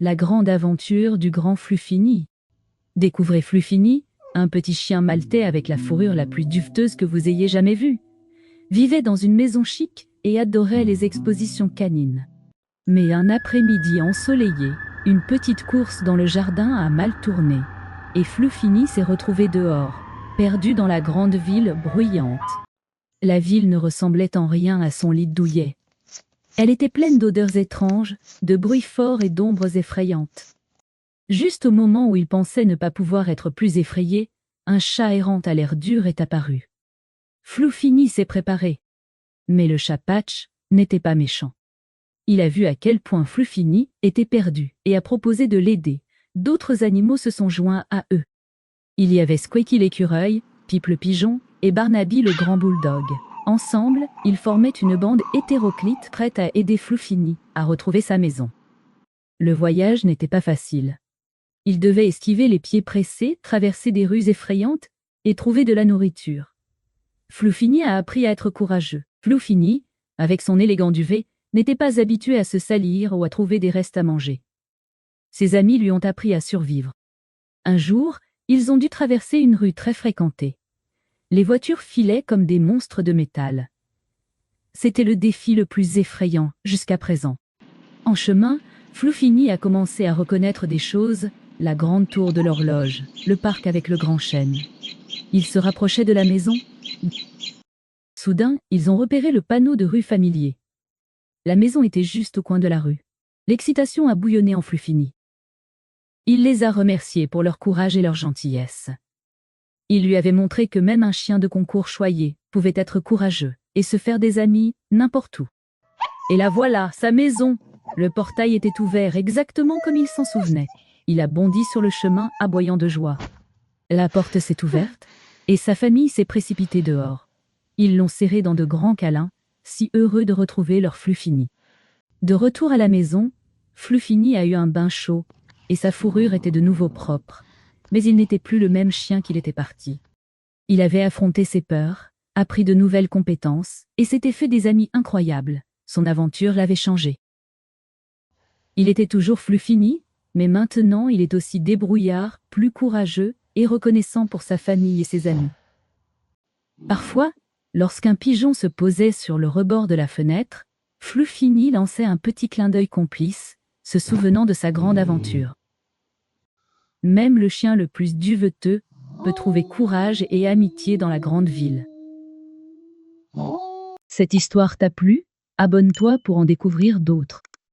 La grande aventure du grand Fluffini. Découvrez Fluffini, un petit chien maltais avec la fourrure la plus duveteuse que vous ayez jamais vue. Vivait dans une maison chic et adorait les expositions canines. Mais un après-midi ensoleillé, une petite course dans le jardin a mal tourné. Et Fluffini s'est retrouvé dehors, perdu dans la grande ville bruyante. La ville ne ressemblait en rien à son lit douillet. Elle était pleine d'odeurs étranges, de bruits forts et d'ombres effrayantes. Juste au moment où il pensait ne pas pouvoir être plus effrayé, un chat errant à l'air dur est apparu. Fluffini s'est préparé. Mais le chat Patch n'était pas méchant. Il a vu à quel point Fluffini était perdu et a proposé de l'aider. D'autres animaux se sont joints à eux. Il y avait Squeaky l'écureuil, Pip le pigeon et Barnaby le grand bulldog. Ensemble, ils formaient une bande hétéroclite prête à aider Fluffini à retrouver sa maison. Le voyage n'était pas facile. Il devait esquiver les pieds pressés, traverser des rues effrayantes et trouver de la nourriture. Fluffini a appris à être courageux. Fluffini, avec son élégant duvet, n'était pas habitué à se salir ou à trouver des restes à manger. Ses amis lui ont appris à survivre. Un jour, ils ont dû traverser une rue très fréquentée. Les voitures filaient comme des monstres de métal. C'était le défi le plus effrayant jusqu'à présent. En chemin, Fluffini a commencé à reconnaître des choses, la grande tour de l'horloge, le parc avec le grand chêne. Ils se rapprochaient de la maison. Soudain, ils ont repéré le panneau de rue familier. La maison était juste au coin de la rue. L'excitation a bouillonné en Fluffini. Il les a remerciés pour leur courage et leur gentillesse. Il lui avait montré que même un chien de concours choyé pouvait être courageux et se faire des amis n'importe où. Et la voilà, sa maison! Le portail était ouvert exactement comme il s'en souvenait. Il a bondi sur le chemin, aboyant de joie. La porte s'est ouverte, et sa famille s'est précipitée dehors. Ils l'ont serré dans de grands câlins, si heureux de retrouver leur Fluffini. De retour à la maison, Fluffini a eu un bain chaud, et sa fourrure était de nouveau propre. Mais il n'était plus le même chien qu'il était parti. Il avait affronté ses peurs, appris de nouvelles compétences, et s'était fait des amis incroyables. Son aventure l'avait changé. Il était toujours Fluffini, mais maintenant il est aussi débrouillard, plus courageux et reconnaissant pour sa famille et ses amis. Parfois, lorsqu'un pigeon se posait sur le rebord de la fenêtre, Fluffini lançait un petit clin d'œil complice, se souvenant de sa grande aventure. Même le chien le plus duveteux peut trouver courage et amitié dans la grande ville. Cette histoire t'a plu? Abonne-toi pour en découvrir d'autres.